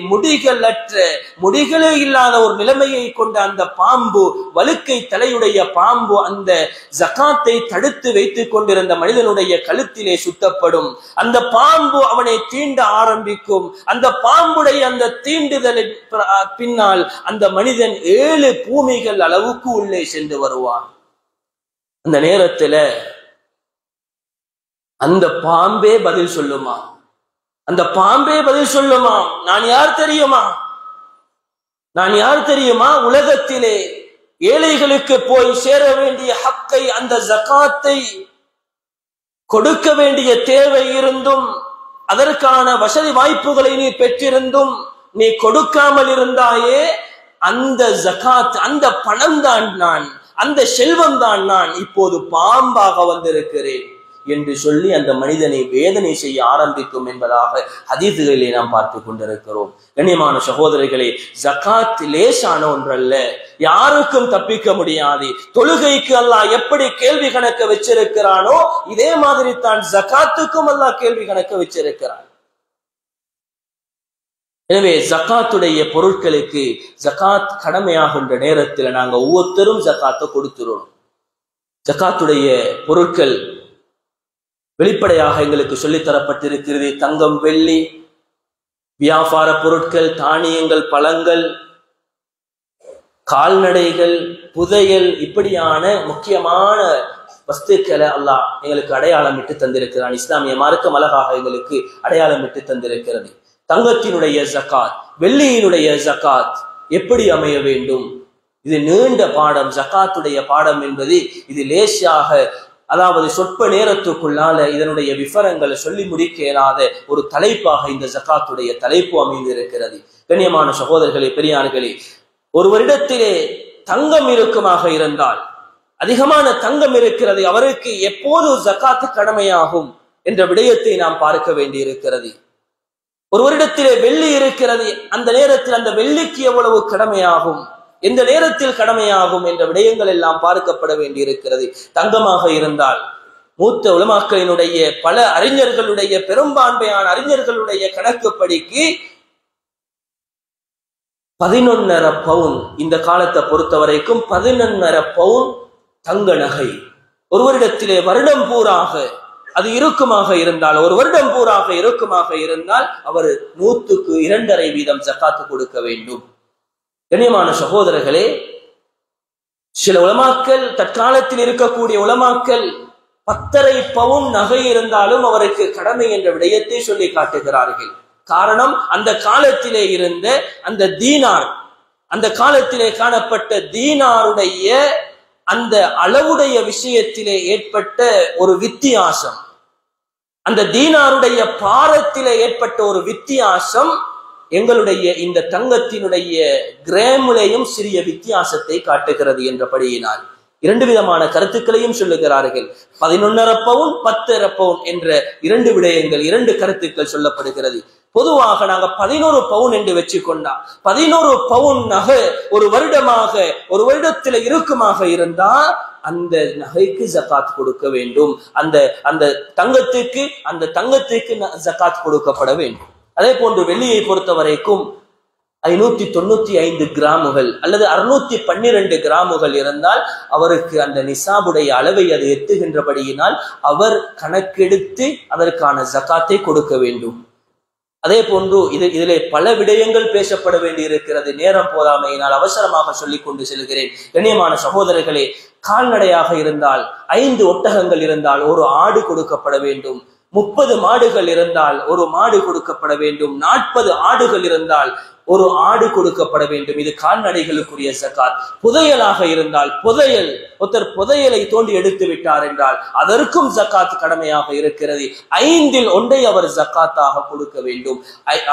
முடிகளே இல்லாத ஒரு நிலைமையை கொண்ட அந்த பாம்பு, வழுக்கை தலையுடைய பாம்பு, அந்த ஜகாத்தை தடுத்து வைத்துக் கொண்டிருந்த மனிதனுடைய கழுத்திலே சுத்தப்படும். அந்த பாம்பு அவனை தீண்ட ஆரம்பிக்கும். அந்த பாம்புடைய அந்த தீண்டுதலின் பின்னால் அந்த மனிதன் 7 பூமிகள் அளவுக்கு உள்ளே சென்று வருவான். அந்த நேரத்துல அந்த பாம்பே பதில் சொல்லுமா, அந்த பாம்பே பதில் சொல்லுமா, நான் யார் தெரியுமா, நான் யார் தெரியுமா? உலகத்திலே ஏழைகளுக்கு போய் சேர வேண்டிய ஹக்கை, அந்த ஜகாத்தை கொடுக்க வேண்டிய தேவை இருந்தும், அதற்கான வசதி வாய்ப்புகளை நீ பெற்றிருந்தும் நீ கொடுக்காமல் இருந்தாயே, அந்த ஜகாத், அந்த பணம் தான் நான், அந்த செல்வம் தான் நான் இப்போது பாம்பாக வந்திருக்கிறேன் என்று சொல்லி அந்த மனிதனை வேதனை செய்ய ஆரம்பிக்கும் என்பதாக ஹதீசுகளிலே நாம் பார்த்து கொண்டிருக்கிறோம். கண்ணியமான சகோதரர்களே, ஜகாத் லேசான ஒன்றல்ல, யாருக்கும் தப்பிக்க முடியாது. தொழுகைக்கு அல்லாஹ் எப்படி கேள்வி கணக்க வச்சிருக்கிறானோ இதே மாதிரி தான் ஜகாத்துக்கும் அல்லாஹ் கேள்வி கணக்க வச்சிருக்கிறான். எனவே ஜகாத்துடைய பொருட்களுக்கு ஜகாத் கடமையாகின்ற நேரத்தில் நாங்க ஒவ்வொருத்தரும் ஜகாத்தை கொடுத்துறோம். ஜகாத்துடைய பொருட்கள் வெளிப்படையாக எங்களுக்கு சொல்லித்தரப்பட்டிருக்கிறது. தங்கம், வெள்ளி, வியாபார பொருட்கள், தானியங்கள், பழங்கள், கால்நடைகள், புதையல், இப்படியான முக்கியமான வஸ்துக்களை அல்லாஹ் எங்களுக்கு அடையாளம் இட்டு தந்திருக்கிறான். இஸ்லாமிய மார்க்கம் அழகாக எங்களுக்கு அடையாளம் இட்டு தந்திருக்கிறது. தங்கத்தினுடைய ஜகாத், வெள்ளியினுடைய ஜகாத் எப்படி அமைய வேண்டும், இது நீண்ட பாடம். ஜகாத்துடைய பாடம் என்பது இது லேசாக, அதாவது சொற்ப நேரத்துக்குள்ளால இதனுடைய விவரங்களை சொல்லி முடிக்க இயலாத ஒரு தலைப்பாக இந்த ஜகாத்துடைய தலைப்பு அமைந்திருக்கிறது. கண்ணியமான சகோதரர்களே, பெரியார்களே, ஒருவரிடத்திலே தங்கம் இருக்குமாக இருந்தால், அதிகமான தங்கம் இருக்கிறது, அவருக்கு எப்போது ஜகாத்து கடமையாகும் என்ற விடயத்தை நாம் பார்க்க வேண்டி இருக்கிறது. ஒருவரிடத்திலே வெள்ளி இருக்கிறது, அந்த நேரத்தில் அந்த வெள்ளிக்கு எவ்வளவு கடமையாகும், எந்த நேரத்தில் கடமையாகும் என்ற விடயங்கள் எல்லாம் பார்க்கப்பட வேண்டி இருக்கிறது. தங்கமாக இருந்தால் மூத்த உலமாக்களினுடைய பல அறிஞர்களுடைய, பெரும்பான்மையான அறிஞர்களுடைய கணக்குப்படிக்கு 11.5 பவுன், இந்த காலத்தை பொறுத்த வரைக்கும் 11.5 பவுன் தங்க நகை ஒருவரிடத்திலே வருடம் பூராக அது இருக்குமாக இருந்தால், ஒரு வருடம் பூராக இருக்குமாக இருந்தால் அவர் 100க்கு 2.5% ஜகாத்து கொடுக்க வேண்டும். கண்ணியமான சகோதரர்களே, சில உலமாக்கள், தற்காலத்தில் இருக்கக்கூடிய உலமாக்கள் 10.5 பவுன் நகை இருந்தாலும் அவருக்கு கடமை என்ற விடயத்தை சொல்லி காட்டுகிறார்கள். காரணம், அந்த காலத்திலே இருந்த அந்த தீனார், அந்த காலத்திலே காணப்பட்ட தீனாருடைய அந்த அளவுடைய விஷயத்திலே ஏற்பட்ட ஒரு வித்தியாசம், அந்த தீனாருடைய பாரத்திலே ஏற்பட்ட ஒரு வித்தியாசம் எங்களுடைய இந்த தங்கத்தினுடைய கிராமிலேயும் சிறிய வித்தியாசத்தை காட்டுகிறது என்றபடியினால் 2 விதமான கருத்துக்களையும் சொல்லுகிறார்கள். 11.5 பவுன் 10.5 பவுன் என்ற 2 விடயங்கள், 2 கருத்துக்கள் சொல்லப்படுகிறது. பொதுவாக நாங்க 11 பவுன் என்று வச்சுக்கொண்டா 11 பவுன் நகை ஒரு வருடத்துல இருக்குமாக இருந்தா அந்த நகைக்கு ஜகாத் கொடுக்க வேண்டும். அந்த தங்கத்துக்கு ஜகாத் கொடுக்கப்பட வேண்டும். அதே போன்று வெள்ளியை பொறுத்த வரைக்கும் 595 கிராமுகள் அல்லது 612 கிராமுகள் இருந்தால் அவருக்கு அந்த நிசாபுடைய அளவை அது எட்டுகின்றபடியினால் அவர் கணக்கெடுத்து அதற்கான ஜகாத்தை கொடுக்க வேண்டும். அதே போன்று இதிலே பல விடயங்கள் பேசப்பட வேண்டி இருக்கிறது. நேரம் போதாமையினால் அவசரமாக சொல்லிக் கொண்டு செல்கிறேன். கண்ணியமான சகோதரர்களே, கால்நடையாக இருந்தால் 5 ஒட்டகங்கள் இருந்தால் ஒரு ஆடு கொடுக்கப்பட வேண்டும். 30 மாடுகள் இருந்தால் ஒரு மாடு கொடுக்கப்பட வேண்டும். 40 ஆடுகள் இருந்தால் ஒரு ஆடு கொடுக்கப்பட வேண்டும். இது கால்நடைகளுக்குரிய ஜகாத். புதையலாக இருந்தால் ஒருத்தர் புதையலை தோண்டி எடுத்து விட்டார் என்றால் அதற்கும் ஜகாத் கடமையாக இருக்கிறது. 5இல் 1 அவர் ஜகாத்தாக கொடுக்க வேண்டும்.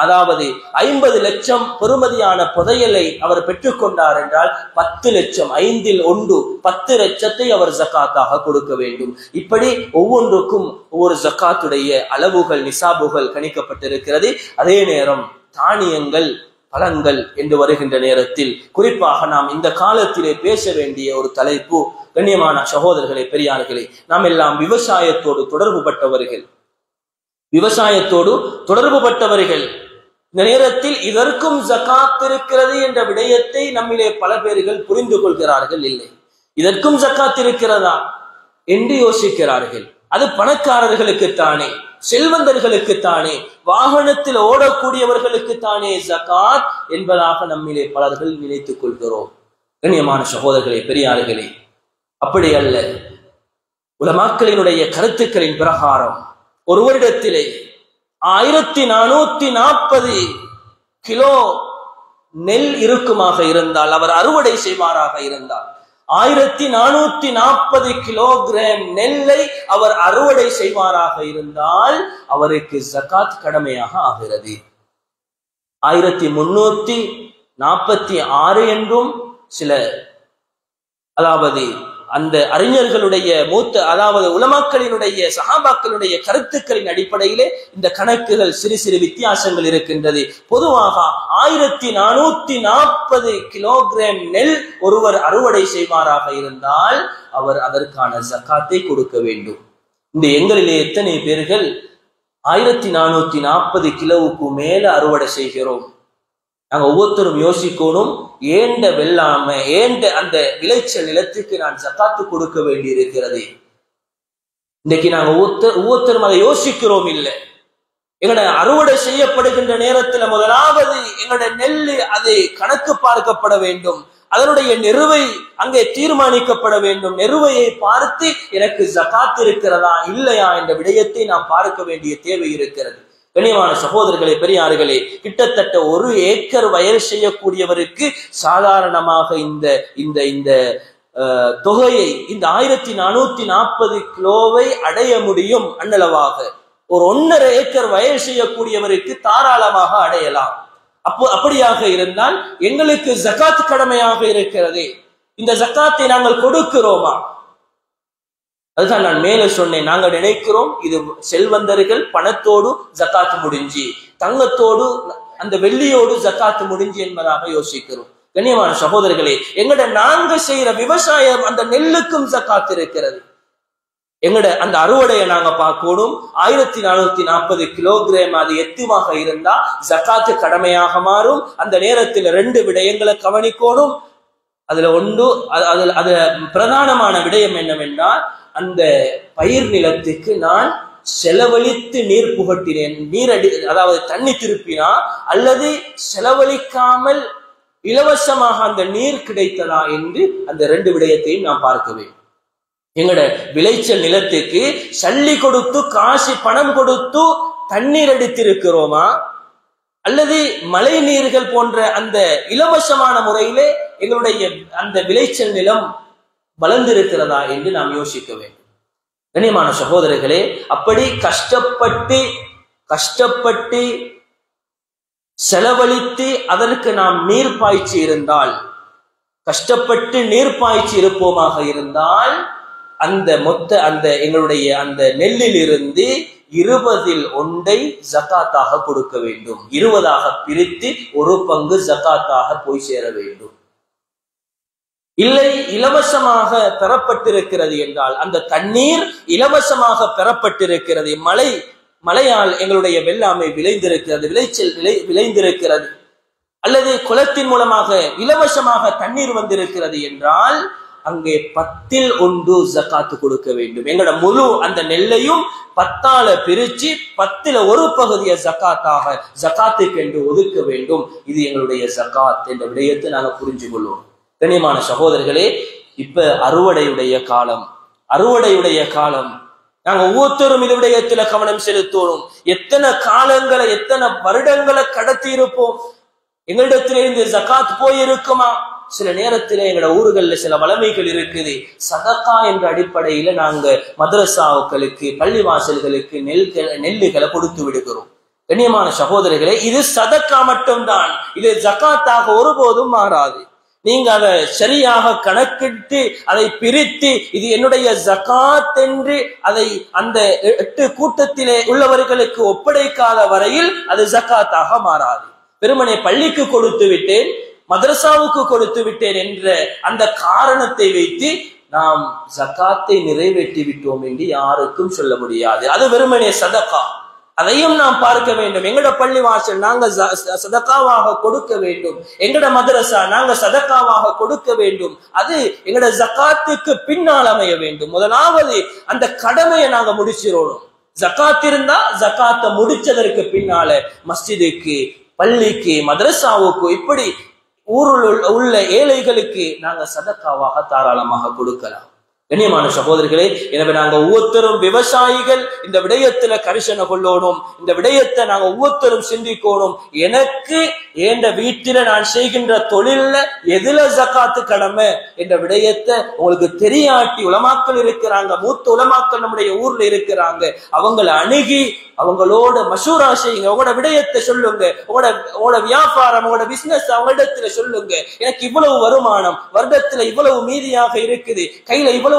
அதாவது 50 லட்சம் பெறுமதியான புதையலை அவர் பெற்றுக்கொண்டார் என்றால் 10 லட்சம் 5இல் 1 10 லட்சத்தை அவர் ஜகாத்தாக கொடுக்க வேண்டும். இப்படி ஒவ்வொன்றுக்கும் ஒவ்வொரு ஜகாத்துடைய அளவுகள் நிசாபுகள் கணிக்கப்பட்டிருக்கிறது. அதே நேரம் தானியங்கள் பழங்கள் என்று வருகின்ற நேரத்தில் குறிப்பாக நாம் இந்த காலத்திலே பேச வேண்டிய ஒரு தலைப்பு, கண்ணியமான சகோதரர்களே, பெரியார்களே, நாம் எல்லாம் விவசாயத்தோடு தொடர்பு பட்டவர்கள். இந்த நேரத்தில் இதற்கும் ஜகாத் இருக்கிறது என்ற விடயத்தை நம்மிலே பல பேர்கள் புரிந்து கொள்கிறார்கள் இல்லை. இதற்கும் ஜகாத் இருக்கிறதா என்று யோசிக்கிறார்கள். அது பணக்காரர்களுக்குத்தானே, செல்வந்தர்களுக்குத்தானே, வாகனத்தில் ஓடக்கூடியவர்களுக்குத்தானே ஜகாத் என்பதாக நம்மிலே பலர்கள் நினைத்துக் கொள்கிறோம். கண்ணியமான சகோதரர்களே, பெரியார்களே, அப்படி அல்ல. உலமாக்களினுடைய கருத்துக்களின் பிரகாரம் ஒரு வருடத்திலே 1440 கிலோ நெல் இருக்குமாக இருந்தால், அவர் அறுவடை செய்வாராக இருந்தால் 1440 கிலோகிராம் நெல்லை அவர் அறுவடை செய்வாராக இருந்தால் அவருக்கு ஜகாத் கடமையாக ஆகிறது. 1346 என்றும் சில, அதாவது அந்த அறிஞர்களுடைய உலமாக்களினுடைய சஹாபாக்களுடைய கருத்துக்களின் அடிப்படையிலே இந்த கணக்குகள் சிறு சிறு வித்தியாசங்கள் இருக்கின்றது. பொதுவாக 1440 கிலோகிராம் நெல் ஒருவர் அறுவடை செய்வாராக இருந்தால் அவர் அதற்கான ஜகாத்தை கொடுக்க வேண்டும். இந்த எங்களிலே எத்தனை பேர்கள் 1440 கிலோவுக்கு மேல அறுவடை செய்கிறோம்? நாங்க ஒவ்வொருத்தரும் யோசிக்கணும், ஏண்ட வெள்ளாம ஏண்ட அந்த விளைச்சல் நிலத்துக்கு நான் ஜகாத்து கொடுக்க வேண்டி இருக்கிறது. இன்னைக்கு நாங்க ஒவ்வொருத்தரும் அதை யோசிக்கிறோம் இல்லை. எங்கட அறுவடை செய்யப்படுகின்ற நேரத்தில் முதலாவது எங்கட நெல்லு அது கணக்கு பார்க்கப்பட வேண்டும். அதனுடைய நெருவை அங்கே தீர்மானிக்கப்பட வேண்டும். நெருவையை பார்த்து எனக்கு ஜகாத் இருக்கிறதா இல்லையா என்ற விடயத்தை நாம் பார்க்க வேண்டிய தேவை இருக்கிறது. கண்ணியமான சகோதரர்களே, பெரியார்களே, கிட்டத்தட்ட 1 ஏக்கர் வயல் செய்யக்கூடியவருக்கு சாதாரணமாக இந்த இந்த இந்த தொகையை, இந்த 1440 கிலோவை அடைய முடியும். அன்னளவாக ஒரு 1.5 ஏக்கர் வயல் செய்யக்கூடியவருக்கு தாராளமாக அடையலாம். அப்படியாக இருந்தால் எங்களுக்கு ஜகாத் கடமையாக இருக்கிறது. இந்த ஜகாத்தை நாங்கள் கொடுக்கிறோமா? அதுதான் நான் மேல சொன்னேன். நாங்க நினைக்கிறோம் இது செல்வந்தர்கள் பணத்தோடு ஜகாத்து முடிஞ்சு, தங்கத்தோடு அந்த வெள்ளியோடு ஜகாத்து முடிஞ்சு என்பதாக யோசிக்கிறோம். கண்ணியமான சகோதரர்களே, நாங்க செய்யற விவசாயம் அந்த நெல்லுக்கும் ஜகாத் இருக்கிறது. எங்கட அந்த அறுவடையை நாங்க பார்க்கணும். 1440 கிலோகிராம் அது எத்துமாக இருந்தா ஜகாத்து கடமையாக மாறும். அந்த நேரத்தில் 2 விடயங்களை கவனிக்கணும். அதுல ஒன்று, அது பிரதானமான விடயம் என்னவென்றால், அந்த பயிர் நிலத்துக்கு நான் செலவழித்து நீர் புகட்டினேன், அதாவது தண்ணி திருப்பினா, அல்லது செலவழிக்காமல் இலவசமாக அந்த நீர் கிடைத்ததா என்று அந்த 2 விடயத்தையும் நாம் பார்க்க வேண்டும். எங்கட விளைச்சல் நிலத்துக்கு சல்லி கொடுத்து, காசு பணம் கொடுத்து தண்ணீர் அடித்திருக்கிறோமா, அல்லது மழை நீர்கள் போன்ற அந்த இலவசமான முறையிலே எங்களுடைய அந்த விளைச்சல் நிலம் வளர்ந்திருக்கிறதா என்று நாம் யோசிக்க வேண்டும். கண்ணியமான சகோதரர்களே, அப்படி கஷ்டப்பட்டு செலவழித்து அதற்கு நாம் நீர் பாய்ச்சி இருந்தால், கஷ்டப்பட்டு நீர் பாய்ச்சி இருப்போமாக இருந்தால் அந்த மொத்த அந்த எங்களுடைய அந்த நெல்லில் இருந்து 20 ஜகாத்தாக கொடுக்க வேண்டும். 20 பிரித்து ஒரு பங்கு ஜகாத்தாக போய் சேர வேண்டும். இல்லை இலவசமாக பெறப்பட்டிருக்கிறது என்றால், அந்த தண்ணீர் இலவசமாக பெறப்பட்டிருக்கிறது, மழையால் எங்களுடைய வெள்ளாமை விளைந்திருக்கிறது, விளைச்சல் விளைந்திருக்கிறது, அல்லது குளத்தின் மூலமாக இலவசமாக தண்ணீர் வந்திருக்கிறது என்றால் அங்கே 10 ஜகாத்து கொடுக்க வேண்டும். எங்களோட முழு அந்த நெல்லையும் 10 பிரிச்சு 10 ஒரு பகுதியை ஜகாத்துக்கு என்று ஒதுக்க வேண்டும். இது எங்களுடைய ஜகாத் என்ற விடயத்தை நாங்க புரிஞ்சு கொள்வோம். கண்ணியமான சகோதரர்களே, இப்ப அறுவடையுடைய காலம். நாங்க ஒவ்வொருத்தரும் இந்த விடயத்துல கவனம் செலுத்தணும். எத்தனை காலங்களை, எத்தனை வருடங்களை கடத்தி இருப்போம். எங்களிடத்திலிருந்து ஜகாத் போயிருக்குமா? சில நேரத்தில் எங்களோட ஊர்களில் சில வளமைகள் இருக்குது. சதகா என்ற அடிப்படையில நாங்க மதரசாக்களுக்கு, பள்ளிவாசல்களுக்கு நெல்லுகளை கொடுத்து விடுகிறோம். கண்ணியமான சகோதரர்களே, இது சதகா மட்டும்தான், இது ஜகாத்தாக ஒருபோதும் மாறாது. நீங்க அதை சரியாக கணக்கிட்டு அதை பிரித்து இது என்னுடைய ஜகாத் என்று அதை அந்த 8 கூட்டத்திலே உள்ளவர்களுக்கு ஒப்படைக்காத வரையில் அது ஜகாத்தாக மாறாது. பெருமனே பள்ளிக்கு கொடுத்து விட்டேன், மதரசாவுக்கு கொடுத்து விட்டேன் என்ற அந்த காரணத்தை வைத்து நாம் ஜகாத்தை நிறைவேற்றி விட்டோம் என்று யாருக்கும் சொல்ல முடியாது. அது வெறுமனே சதகா. அதையும் நாம் பார்க்க வேண்டும். எங்கட பள்ளி வாசல் நாங்க சதகாவாக கொடுக்க வேண்டும், எங்கட மதரசா நாங்க சதகாவாக கொடுக்க வேண்டும். அது எங்கட ஜகாத்துக்கு பின்னால் அமைய வேண்டும். முதலாவது அந்த கடமையை நாங்க முடிச்சிடணும். ஜகாத் இருந்தா ஜகாத்தை முடிச்சதற்கு பின்னால மஸ்ஜிதுக்கு, பள்ளிக்கு, மதரசாவுக்கு, இப்படி ஊரில் உள்ள ஏழைகளுக்கு நாங்க சதகாவாக தாராளமாக கொடுக்கலாம். கண்ணியமான சகோதரர்களே, எனவே நாங்க ஒவ்வொருத்தரும் விவசாயிகள் இந்த விடயத்துல கரிசனை கொள்ளணும். இந்த விடயத்தை நாங்க ஒவ்வொருத்தரும் சிந்திக்கணும். எனக்கு என்ற வீட்டில நான் செய்கின்ற தொழில்ல எதுல ஜகாத்து கடமை என்ற விடயத்தை உங்களுக்கு தெரியாட்டி உலமாக்கள் இருக்கிறாங்க, மூத்த உலமாக்கள் நம்முடைய ஊர்ல இருக்கிறாங்க, அவங்களை அணுகி அவங்களோட மசூரா செய்யுங்க. உங்களோட விடயத்தை சொல்லுங்க, உங்களோட வியாபாரம், உங்களோட பிசினஸ் அவங்களிடத்துல சொல்லுங்க. எனக்கு இவ்வளவு வருமானம், வருடத்துல இவ்வளவு மீதியாக இருக்குது, கையில இவ்வளவு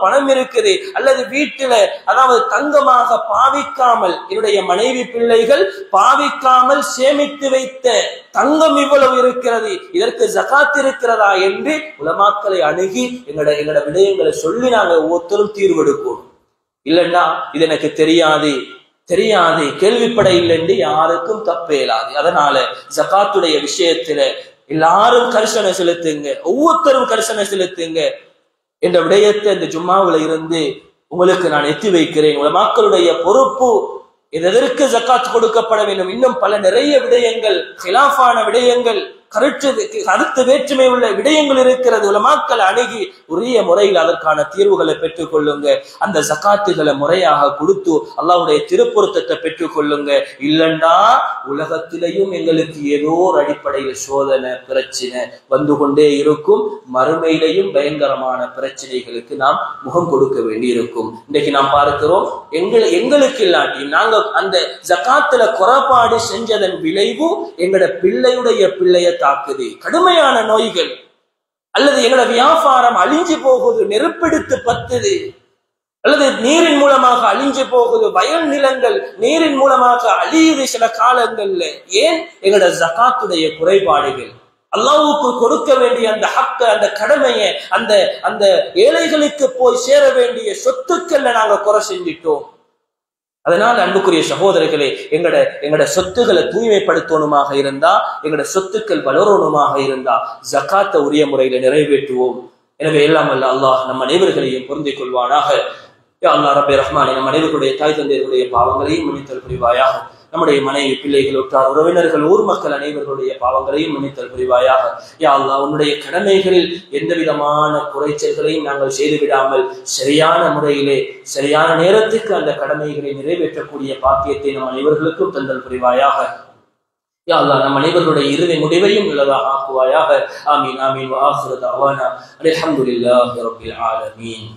பணம் இருக்குது, அல்லது வீட்டில அதாவது தங்கமாக பாவிக்காமல் என்னுடைய மனைவி பிள்ளைகள் பாவிக்காமல் சேமித்து வைத்த தங்கம் இவ்வளவு இருக்கிறது, இதற்கு ஜகாத் இருக்கிறதா என்று உலமாக்களை அணுகி எங்களோட விடயங்களை சொல்லி நாங்க ஒவ்வொருத்தரும் தீர்வெடுக்கணும். இல்லைன்னா இது எனக்கு தெரியாது கேள்விப்பட இல்லை என்று யாருக்கும் தப்பேலாது. அதனால ஜகாத்துடைய விஷயத்துல எல்லாரும் கரிசனை செலுத்துங்க, ஒவ்வொருத்தரும் கரிசனை செலுத்துங்க என்ற விடயத்தை இந்த ஜும்மாவுல இருந்து உங்களுக்கு நான் எத்தி வைக்கிறேன். உலமாக்களுடைய பொறுப்பு எதற்கு ஜகாத் கொடுக்கப்பட வேண்டும். இன்னும் நிறைய விடயங்கள், கிலாஃபான விடயங்கள், கருத்து வேற்றுமை உள்ள விடயங்கள் இருக்கிறது. உலமாக்களை அணுகி உரிய முறையில் அதற்கான தீர்வுகளை பெற்றுக் கொள்ளுங்க. அந்த ஜகாத்துகளை முறையாக கொடுத்து அல்லாஹ்வுடைய திருப்பொருத்தத்தை பெற்றுக் கொள்ளுங்க. இல்லைன்னா உலகத்திலையும் எங்களுக்கு ஏதோ ஒரு அடிப்படையில் சோதனை, பிரச்சனை வந்து கொண்டே இருக்கும். மறுமையிலையும் பயங்கரமான பிரச்சனைகளுக்கு நாம் முகம் கொடுக்க வேண்டி இருக்கும். இன்றைக்கு நாம் பார்க்கிறோம், எங்களுக்கு இல்லாட்டி நாங்க அந்த ஜகாத்துல குறைபாடு செஞ்சதன் விளைவு எங்களோட பிள்ளைய தாக்குது. கடுமையான நோய்கள், அல்லது எங்களோட வியாபாரம் அழிஞ்சு போகுது, நெருப்பெடுத்து பத்துது, அல்லது நீரின் மூலமாக அழிஞ்சு போகுது, வயல் நிலங்கள் நீரின் மூலமாக அழியுது சில காலங்கள்ல. ஏன்? எங்களோட ஜகாத்துடைய குறைபாடுகள். அல்லாஹ்வுக்கு கொடுக்க வேண்டிய அந்த ஹக்க, அந்த கடமையை, அந்த ஏழைகளுக்கு போய் சேர வேண்டிய சொத்துக்கள்ல நாங்க குறை செஞ்சிட்டோம். அதனால் அன்புக்குரிய சகோதரர்களே, எங்கட சொத்துக்களை தூய்மைப்படுத்தணுமாக இருந்தா, எங்கட சொத்துக்கள் வளரணுமாக இருந்தா ஜகாத்தை உரிய முறையில நிறைவேற்றுவோம். எனவே எல்லாம் வல்ல அல்லாஹ் நம் அனைவர்களையும் பொருந்திக் கொள்வானாக. யா அல்லாஹ் ரப்பே ரஹ்மானே, நம் அனைவருடைய தாய் தந்தையர்களுடைய பாவங்களையும் மன்னித்தல் புரிவாயாக. நம்முடைய மனைவி, பிள்ளைகள், உற்றார் உறவினர்கள், ஊர் மக்கள் அனைவர்களுடைய பாவங்களையும் மன்னித்தல் புரிவாயாக. யா அல்லாஹ், உன்னுடைய கடமைகளில் எந்த விதமான குறைச்சல்களையும் நாங்கள் செய்துவிடாமல் சரியான முறையிலே சரியான நேரத்துக்கு அந்த கடமைகளை நிறைவேற்றக்கூடிய பாக்கியத்தை நம் அனைவர்களுக்கும் தந்தல் புரிவாயாக. யா அல்லாஹ், நம் அனைவர்களுடைய இறுதி முடிவையும் நல்லதாக ஆக்குவாயாக. ஆமீன் ஆமீன். வ ஆகிரு தஅவானா அல்ஹம்துலில்லாஹி ரப்பில் ஆலமீன்.